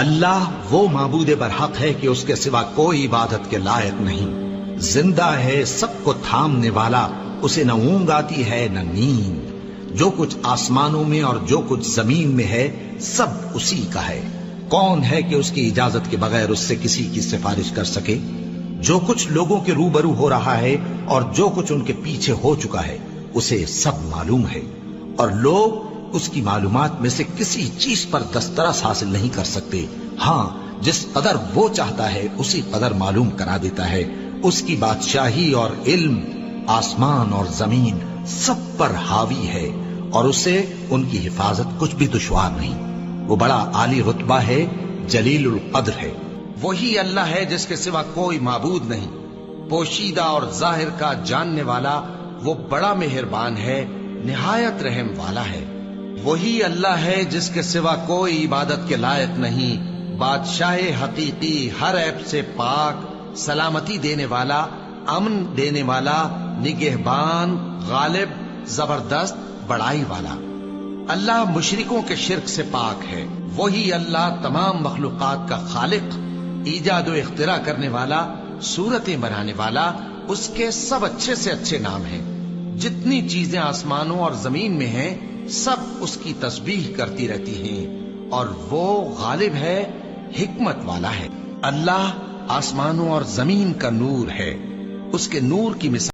اللہ وہ معبود برحق ہے کہ اس کے سوا کوئی عبادت کے لائق نہیں، زندہ ہے، سب کو تھامنے والا، اسے نہ اونگ آتی ہے نہ نیند، جو کچھ آسمانوں میں اور جو کچھ زمین میں ہے سب اسی کا ہے۔ کون ہے کہ اس کی اجازت کے بغیر اس سے کسی کی سفارش کر سکے؟ جو کچھ لوگوں کے روبرو ہو رہا ہے اور جو کچھ ان کے پیچھے ہو چکا ہے اسے سب معلوم ہے، اور لوگ اس کی معلومات میں سے کسی چیز پر دسترس حاصل نہیں کر سکتے۔ ہاں، جس قدر وہ چاہتا ہے اسی قدر معلوم کرا دیتا ہے۔ اس کی بادشاہی اور علم آسمان اور زمین سب پر حاوی ہے، اور اسے ان کی حفاظت کچھ بھی دشوار نہیں۔ وہ بڑا عالی رتبہ ہے، جلیل القدر ہے۔ وہی اللہ ہے جس کے سوا کوئی معبود نہیں، پوشیدہ اور ظاہر کا جاننے والا، وہ بڑا مہربان ہے، نہایت رحم والا ہے۔ وہی اللہ ہے جس کے سوا کوئی عبادت کے لائق نہیں، بادشاہ حقیقی، ہر عیب سے پاک، سلامتی دینے والا، امن دینے والا، نگہبان، غالب، زبردست، بڑائی والا۔ اللہ مشرکوں کے شرک سے پاک ہے۔ وہی اللہ تمام مخلوقات کا خالق، ایجاد و اختراع کرنے والا، صورتیں بنانے والا، اس کے سب اچھے سے اچھے نام ہیں۔ جتنی چیزیں آسمانوں اور زمین میں ہیں سب اس کی تسبیح کرتی رہتی ہیں، اور وہ غالب ہے، حکمت والا ہے۔ اللہ آسمانوں اور زمین کا نور ہے، اس کے نور کی مثال